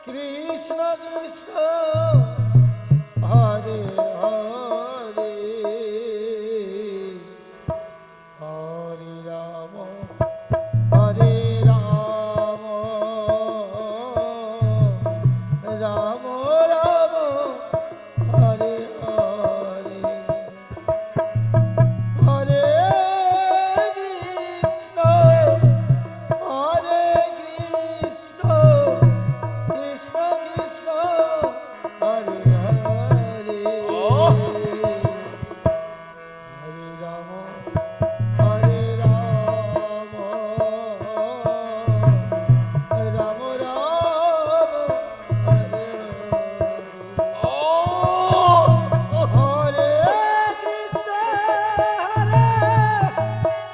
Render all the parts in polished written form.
কৃষ্ণ কৃষ্ণ হরে হরে হরে রাম হরে রাম রাম রাম হরে হরে হরে কৃষ্ণ হরে কৃষ্ণ কৃষ্ণ কৃষ্ণ হরে হরে হরে রাম হরে রাম রাম রাম হরে হরে কৃষ্ণ হরে কৃষ্ণ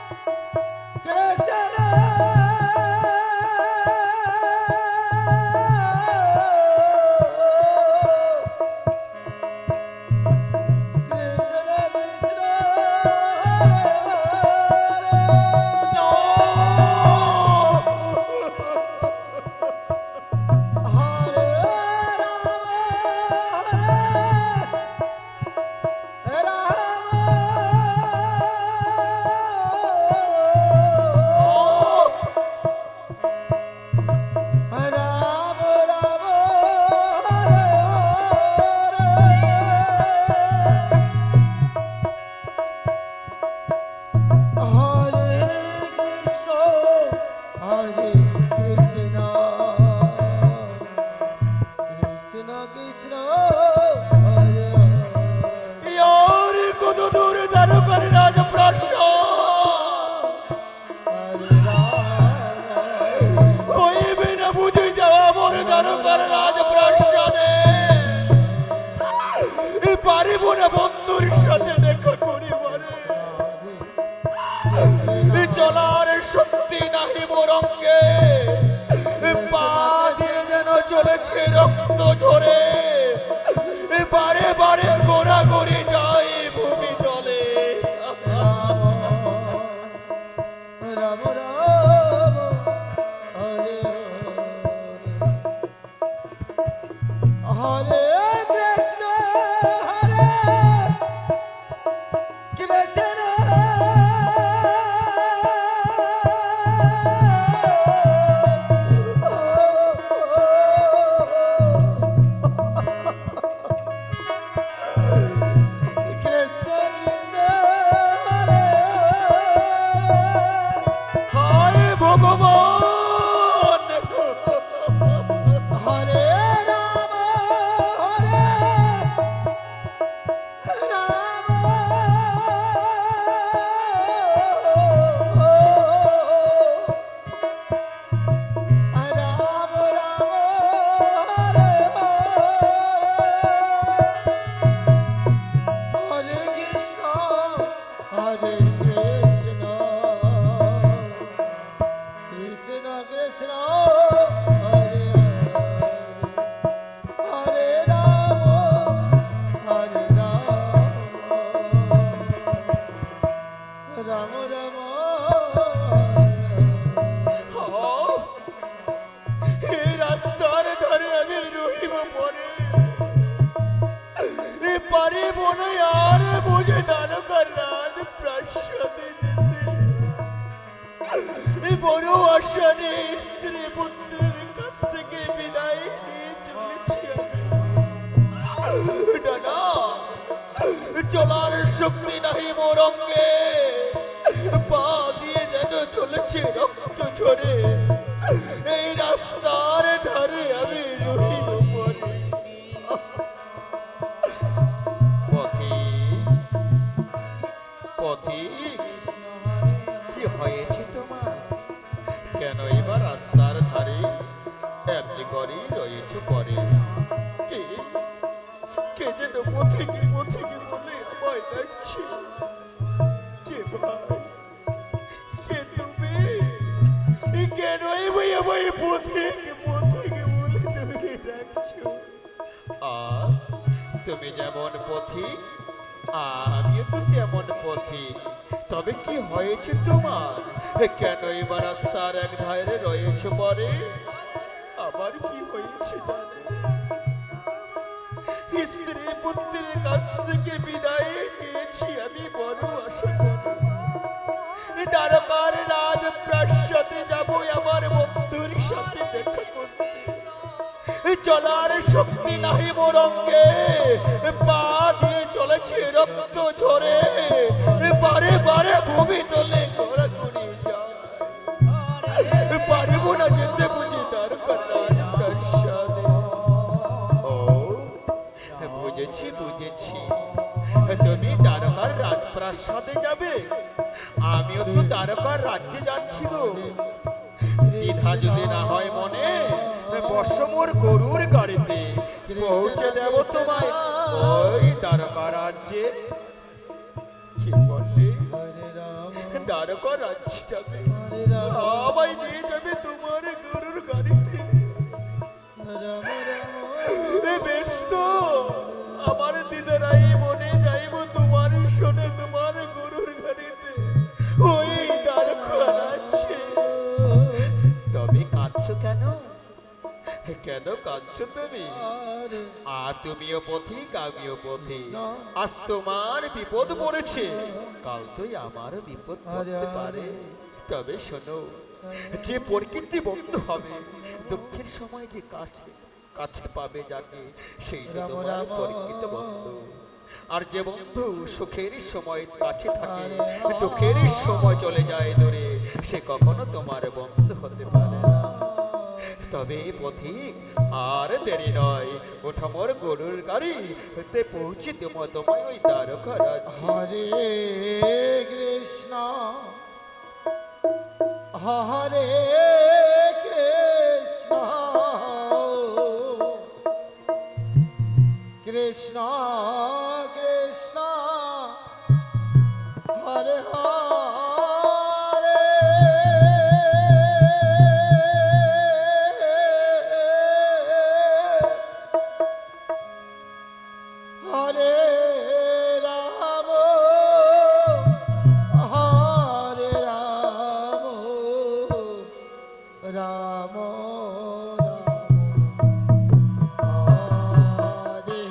বন্ধুর সাথে দেখা করিবারে চলার শক্তি নাহি মোর অঙ্গে, পা দিয়ে যেন চলেছে রক্ত ঝরে, বারে বারে গোড়াগড়ি যায় ভূমি তলে। রাম রাম হরে হরে কৃষ্ণ হরে কৃষ্ণ বড় আশা নেই, স্ত্রী পুত্রের কাছ থেকে বিদায় নিয়ে চলেছি না, চলার শক্তি নাহি মোর অঙ্গে, পা দিয়ে যেন চলেছে রক্ত ঝরে, এই রাস্তার ধারে আমি রহিব পরে। পথিক পথিক কি হয়েছে তোমার? কেন এবার রাস্তার ধারে এমনি করে রয়েছ পরে? কে কে যেন পথিক পথিক বলে আমায় ডাকছে? কে ভাই, কে তুমি? কেন আমায় পথিক পথিক বলে তুমি ডাকছো? আর তুমি যেমন পথিক আমিও তো তেমন পথিক, তবে কি হয়েছে তোমার? কেন এবার রাস্তার এক ধারে রয়েছে পরে? আবার কি হয়েছে? স্ত্রী পুত্রের কাছ থেকে বিদায় নিয়েছি আমি বড় আশা করি দ্বারকার রাজ প্রাসাদে যাব আমার বন্ধুর সাথে দেখা করতে। চলার শক্তি নাহি মোর অঙ্গে, পা দিয়ে চলেছে রক্ত ঝরে, বারে বারে ভূমি তলে গড়াগড়ি যায়। পারিব না যেতে বুঝি দ্বারকার রাজ প্রাসাদে। ও বুঝেছি বুঝেছি, তুমি দ্বারকার রাজপ্রাসাদে যাবে, আমিও তো দ্বারকার রাজ্যে যাচ্ছি গো। দ্বিধা যদি না হয় মনে, বসো মোর গরুর গাড়িতে, পৌঁছে দেব তোমায় ওই দ্বারকা রাজ্যে। কি বললে? দ্বারকা রাজ্যে যাবে, আমায় নিয়ে যাবে তোমার গরুর গাড়িতে? বেশ তো, আমার দিদারাই মনে যাইব তোমার শোনে তোমার গরুর গাড়িতে ওই দ্বারকা রাজ্যে। তবে কাঁদছো কেন? কেন কাঁদছো তুমি? তুমিও পথিক আমিও পথিক, আজ তোমার বিপদ পড়েছে, কাল তো আমারও বিপদ পড়তে পারে। তবে শোনো, যে প্রকৃতি বন্ধু হবে, দুঃখের সময় যে কাছে পাবে যাকে, সেই তো তোমার প্রকৃত বন্ধু। আর যে বন্ধু সুখের সময় কাছে থাকে, দুঃখের সময় চলে যায় দূরে, সে কখনো তোমার বন্ধু হতে পারে না। তবে পথিক আর দেরি নয়, ওঠা মোর গরুর গাড়ি, হতে পৌঁছে দেবো তোমায় ওই দ্বারকা রাজ্যে। হরে কৃষ্ণ হরে কৃষ্ণ কৃষ্ণ কৃষ্ণ হরে হরে হরে রাম হরে রাম রাম রাম হরে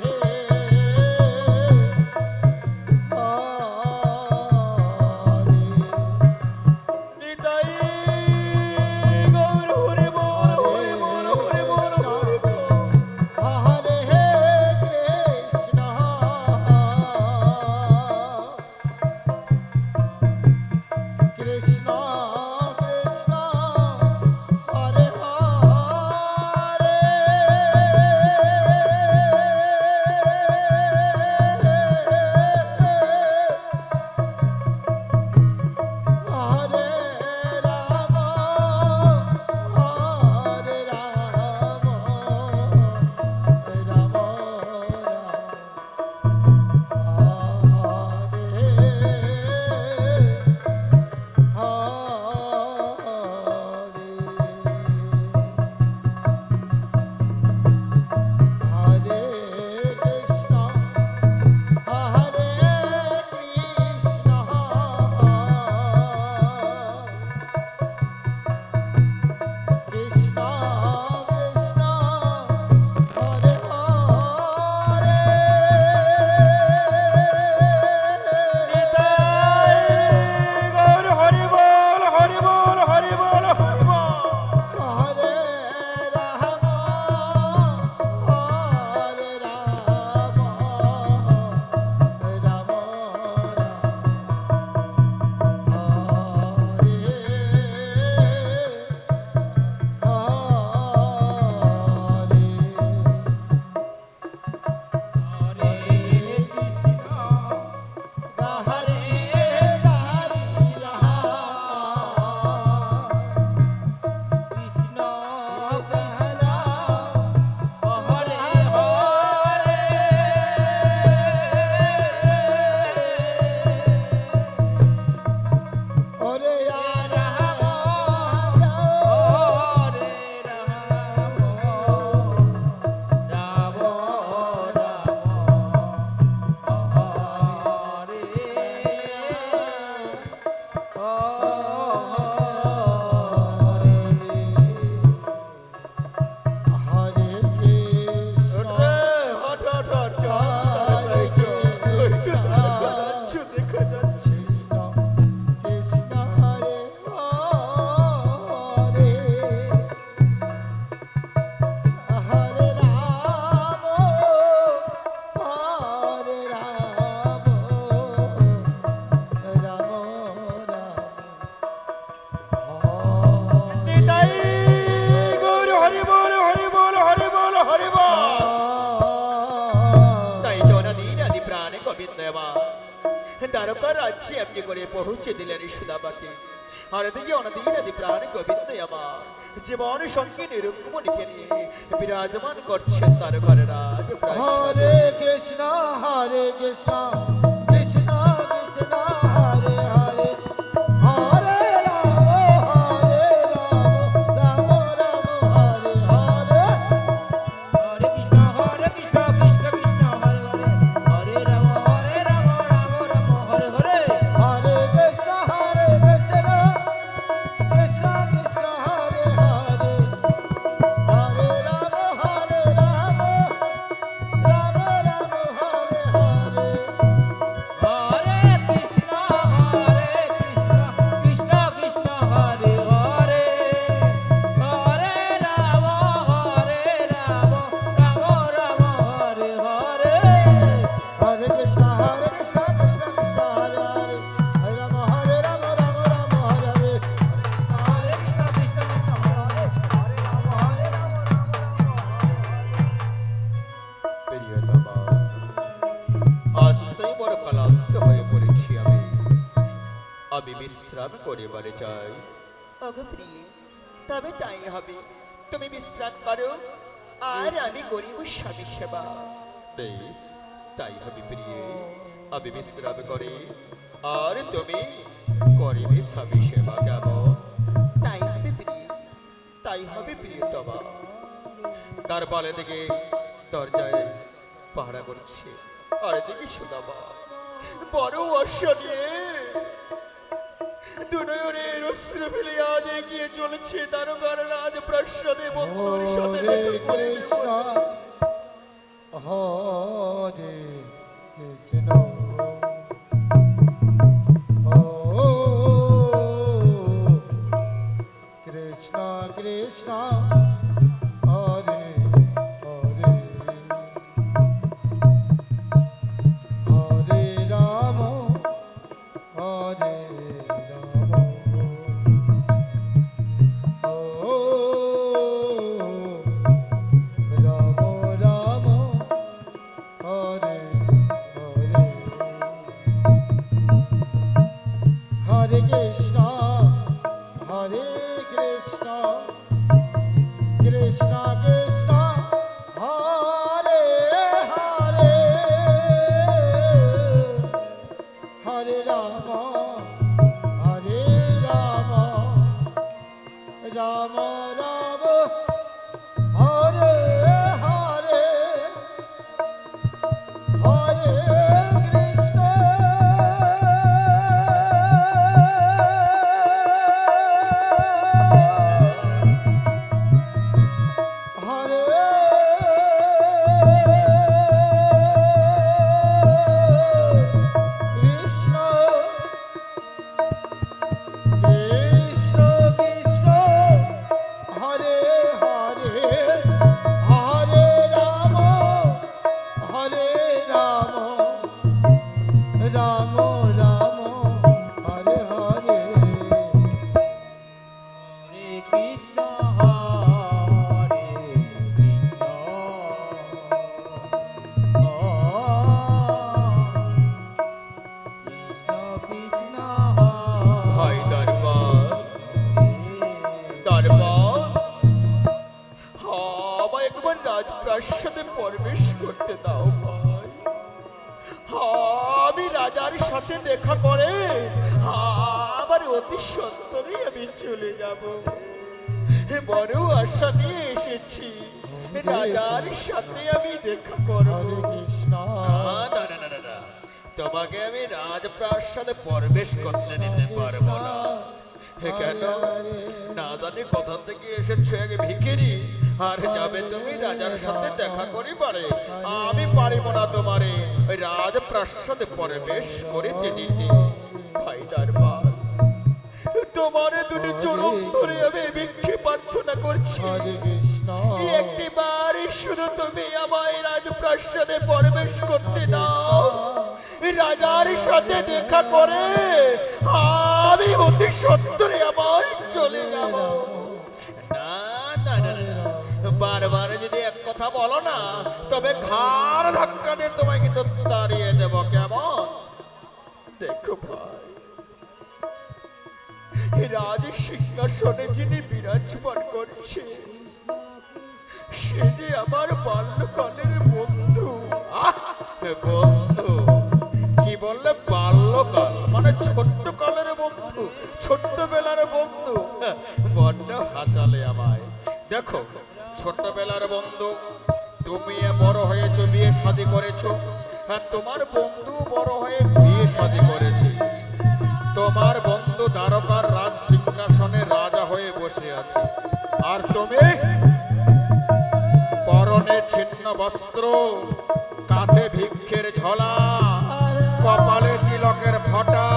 দ্বারকা রাজ্যে আপনি করে পৌঁছে দিলেন সুদামাকে। আর এদিকে অনদিকে নদী প্রাণ গোবিন্দ আমার জীবন সঙ্গে নিরুক্মণিকে নিয়ে বিরাজমান করছেন দ্বারকার রাজ প্রাসাদে। হরে Krishna Krishna Krishna Hare Hare Hare Ram Ram Hare Hare Hare Krishna Krishna Krishna Hare Hare Hare Ram Ram Ram Hare Hare Hare Krishna Krishna Krishna Hare Hare Hare Ram Ram Ram Hare Hare Hare Krishna Krishna Krishna Hare Hare Hare Ram Ram Ram Hare Hare Hare Krishna, Krishna Krishna, Hare Hare, Hare Rama, Rama Rama, Hare Hare. হরে কৃষ্ণ কৃষ্ণ কৃষ্ণ হরে হরে হরে রাম প্রিয়তমা, আজকে বড় ক্লান্ত হয়ে পড়েছি আমি বিশ্রাম করিবারে চাই। ওগো প্রিয়, তবে তাই হবে, তুমি বিশ্রাম করো আর আমি করিব স্বামী সেবা। বেশ, তাই হবে প্রিয়, আমি বিশ্রাম করি আর তুমি করিবে স্বামী সেবা। কেমন? তাই হবে প্রিয়, তাই হবে প্রিয়তমা। তার বলে দিকে দরজায় পাহারা করছে আর এদিকে সুদামা বড় আশা নিয়ে দুনয়নের অশ্রু ফেলে আজ এগিয়ে চলেছে দ্বারকার রাজ প্রাসাদে বন্ধুর সাথে Hare দেখা করে। Krishna, Hare Krishna. Oh, Krishna Krishna, Hare Hare, Hare Rama, Hare Rama. Oh, Rama Rama, Hare Hare, Hare Krishna, Hare Krishna, Krishna Krishna, Hare Hare, Hare Rama, Hare Rama, Rama Rama, Hare Hare, Hare Krishna, রাজপ্রাসাদে প্রবেশ করতে দাও ভাই। আমি রাজার সাথে দেখা করে আবার অতি সত্তরই আমি চলে যাব। বড় আশা নিয়ে এসেছি, রাজার সাথে আমি দেখা করব। Hare Krishna, না, না, না, না, না, তোমাকে আমি রাজপ্রাসাদে প্রবেশ করতে দিতে পারবো না। কেন? না জানি কোথা থেকে এসেছো এক ভিখিরি, আর যাবে তুমি রাজার সাথে দেখা করি পারে। আমি পারিব না তোমারে ওই রাজপ্রাসাদে প্রবেশ করিতে দিতে। ভাই দরবার, তোমারে দুটি চরণ ধরে আমি ভিক্ষে প্রার্থনা করছি। Hare Krishna, একটিবার শুধু তুমি আমায় রাজপ্রাসাদে প্রবেশ করতে দাও, রাজার সাথে দেখা করে আমি অতি সত্তরে আবার চলে যাব। না, না, না, না, না, বারবার যদি এক কথা বলো না, তবে ঘাড় ধাক্কা দিয়ে তোমায় কিন্তু তাড়িয়ে দেব। কেমন? দেখো ভাই, এই রাজ সিংহাসনে যিনি বিরাজমান করছে সে যে আমার বাল্যকালের বন্ধু। আহ, বন্ধু কি বললে? বাল্যকাল মানে ছোট্ট কালের বন্ধু, ছোট্টবেলার বন্ধু। বড্ড হাসালে আমায়। দেখো, ছোটবেলার বন্ধু, তুমি বড় হয়েছো, বিয়ে শাদী করেছো, আর তোমার বন্ধু বড় হয়ে বিয়ে শাদী করেছে। তোমার বন্ধু দ্বারকার রাজ সিংহাসনে রাজা হয়ে বসে আছে, আর তুমি পরনে ছিন্ন বস্ত্র, কাঁধে ভিক্ষের ঝোলা, কপালে তিলকের ফটা,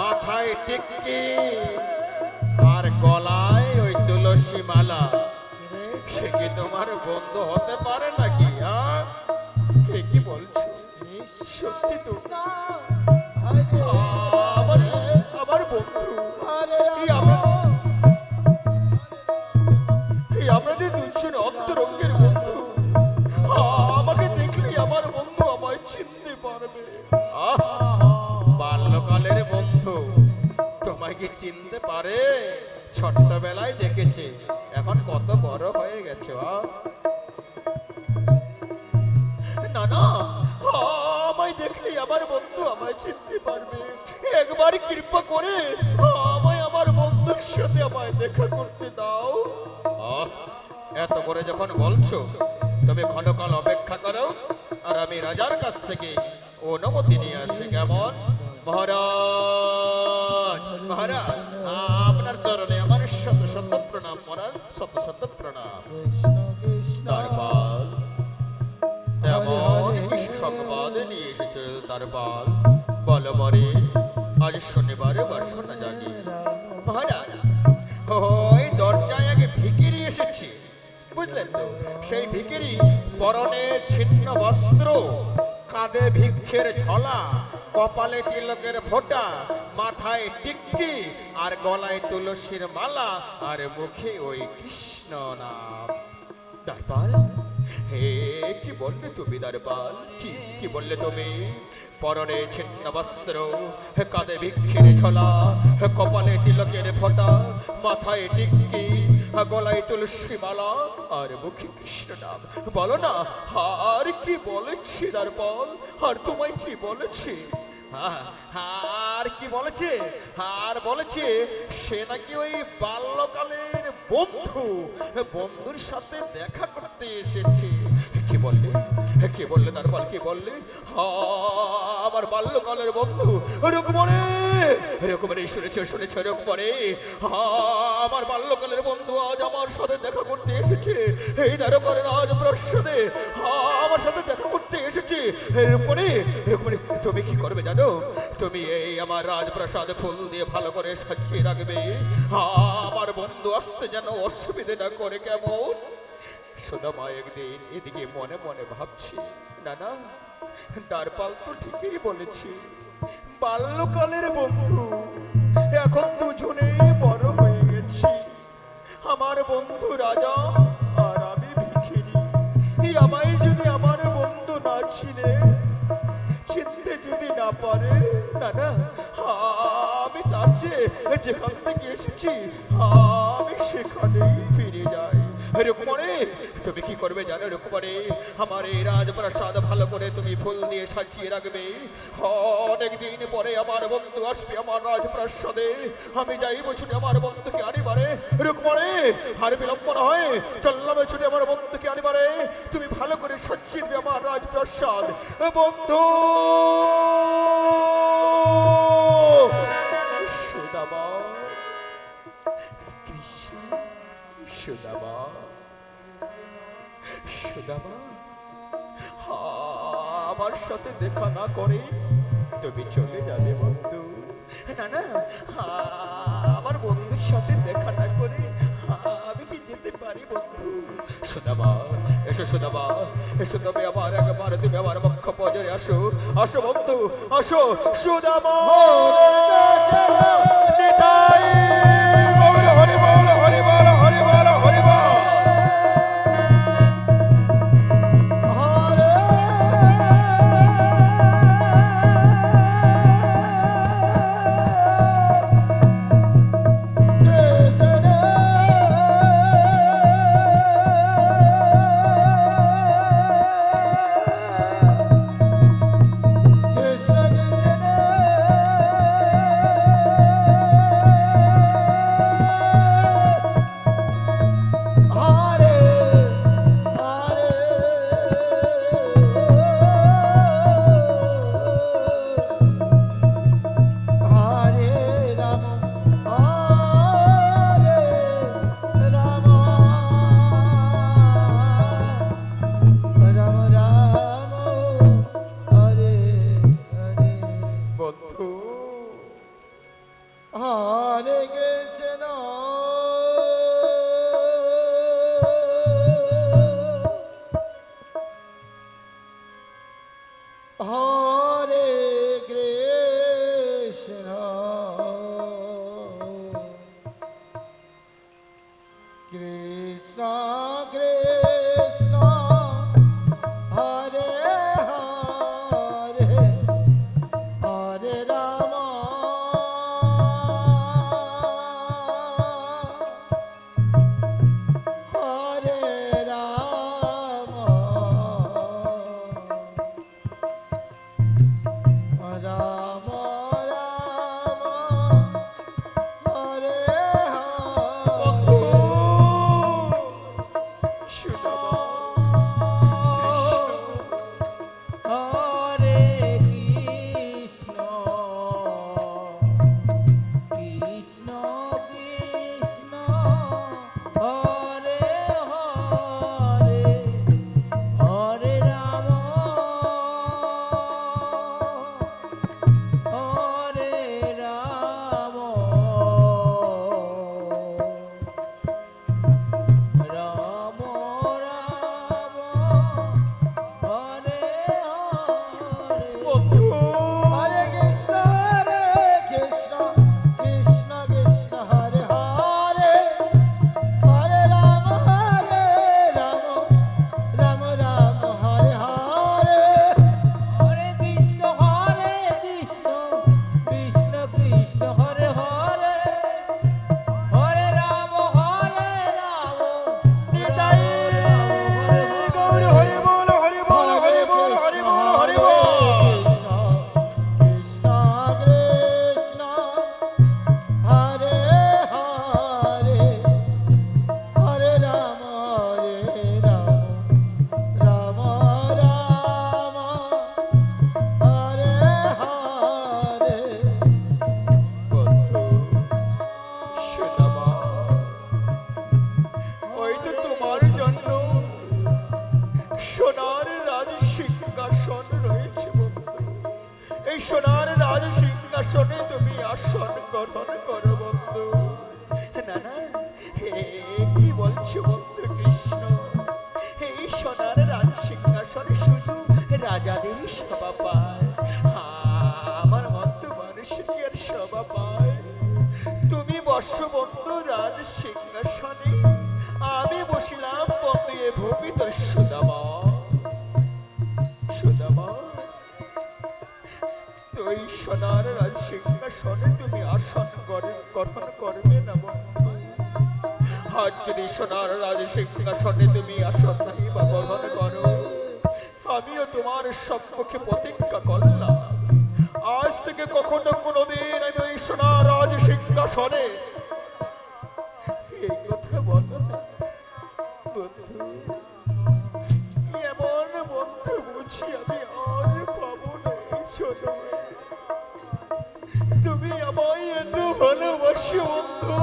মাথায় টিক্কি, আর গলায় ওই তুলসী মালা। সে কি তোমার বন্ধু হতে পারে নাকি? কি বলছো? সত্যি তো আমার আমার বন্ধু। এই আমাদের দুজন অন্তরঙ্গের বন্ধু। আমাকে দেখলেই আমার বন্ধু আমায় চিনতে পারবে। বাল্যকালের বন্ধু তোমায় কি চিনতে পারে? ছোট্টবেলায় দেখেছে, এখন কত বড় হয়ে গেছে। না না, আমায় দেখলেই আমার বন্ধু আমায় চিনতে পারবে। একবার কৃপা করে আমায় আমার বন্ধুর সাথে আমায় দেখা করতে দাও। এত করে যখন বলছো, তবে ক্ষণকাল অপেক্ষা করো, আর আমি রাজার কাছ থেকে অনুমতি নিয়ে আসি। কেমন? মহারাজ, মহারাজ, আপনার চরণে আমার শত শত প্রণাম। মহারাজ, শত শত প্রণাম। তারপর এমন কি সংবাদ নিয়ে এসেছে তারপর? বলো বরে, আজ শনিবার বাসনা জাগি। মহারাজ, ওই দরজায় আগে ভিখিরি এসেছে, বুঝলেন তো? সেই ভিখিরি পরনে ছিন্ন বস্ত্র, কাঁধে ভিক্ষের ঝোলা, কপালে তিলকের ফোঁটা, মাথায় টিক্কি, আর গলায় তুলসীর মালা, আর মুখে ওই কৃষ্ণ নাম। দরবার, হে কি বললে তুমি? দরবার, কি কি বললে তুমি? পরনে ছিন্ন বস্ত্র, কাঁধে ভিক্ষের ঝোলা, কপালে তিলকের ফোঁটা, মাথায় টিক্কি, গলায় তুলসী মালা, আর মুখে কৃষ্ণ নাম। বলো না, আর কি বলেছি দরবার? আর তোমায় কি বলেছি? আর কি বলেছে? আর বলেছে সে নাকি ওই বাল্যকালের বন্ধু, বন্ধুর সাথে দেখা করতে এসেছে। কি বললে? কি বললে দরবার? কি বললে? আমার বাল্যকালের বন্ধু রুকমণি, রুকমণি, শুনেছো শুনেছো রুকমণি? আমার বাল্যকালের বন্ধু আজ আমার সাথে দেখা করতে এসেছে। এই দ্বারকার রাজপ্রাসাদে আমার সাথে দেখা করতে এসেছে। রুকমণি, রুকমণি, তুমি কি করবে জানো? তুমি এই আমার রাজপ্রাসাদ ফুল দিয়ে ভালো করে সাজিয়ে রাখবে। আমার বন্ধু আসতে যেন অসুবিধে না করে। কেমন? সুদামা একদিন এদিকে মনে মনে ভাবছি, না না, দ্বারপাল তো ঠিকই বলেছি, বাল্যকালের বন্ধু এখন দুজনেই বড় হয়ে গেছি। আমার বন্ধু রাজা আর আমি ভিখিরি। আমায় যদি আমার বন্ধু না চিনে, চিনতে যদি না পারে, না না, আমি তার চেয়ে যেখান থেকে এসেছি আমি সেখানেই ফিরে যাই। রুকমণি, তুমি কি করবে জানো রুকমণি? আমার এই রাজপ্রাসাদ ভালো করে তুমি ফুল দিয়ে সাজিয়ে রাখবে। অনেকদিন পরে আমার বন্ধু আসবে আমার রাজপ্রাসাদে। আমি যাইব ছুটে আমার বন্ধুকে আনিবারে। রুকমণি, আর বিলম্ব নয়, চললাম ছুটে আমার বন্ধুকে আনিবারে। তুমি ভালো করে সাজিয়ে দেবে আমার রাজপ্রাসাদ। বন্ধু সুদামা, কৃষ্ণ সুদামা, সুদামা, আমার সাথে দেখা না করে তুমি চলে যাবে বন্ধু? না না, আমার বন্ধুর সাথে দেখা না করে আমি কি যেতে পারি বন্ধু? সুদামা, এসো সুদামা, এসো, তবে আমার একবার তুমি আমার বক্ষ পজরে আসো। আসো বন্ধু, আসো সুদামা। নিতাই গৌর হরি বল, হরি বল, হরি বল, হরি বল। সোনার রাজ সিংহাসন রয়েছে বন্ধু, এই সোনার রাজ সিংহাসনে তুমি আসন গ্রহণ করো বন্ধু। না না, কি বলছো বন্ধু কৃষ্ণ? এই সোনার রাজ সিংহাসনে শুধু রাজাদেরই শোভা পায়, আমার মতো মানুষ কি আর শোভা পায়? তুমি বসো বন্ধু রাজ সিংহাসনে, আমি বসিলাম বন্ধু এ ভূমি তোর সুদামা। সুদামা, তুই সোনার রাজ সিংহাসনে তুমি আসন গ্রহণ করবে না বন্ধু? আজ যদি সোনার রাজ সিংহাসনে তুমি আসন নাই বা গ্রহণ করো, আমিও তোমার সম্মুখে প্রতিজ্ঞা করলাম, আজ থেকে কখনো কোনোদিন আমি ওই সোনার রাজ সিংহাসনে এই কথা বলো না বন্ধু। এমন বন্ধু বুঝি আমি আর পাবো না এই সময়। তুমি আমায় এত ভালোবাসো বন্ধু।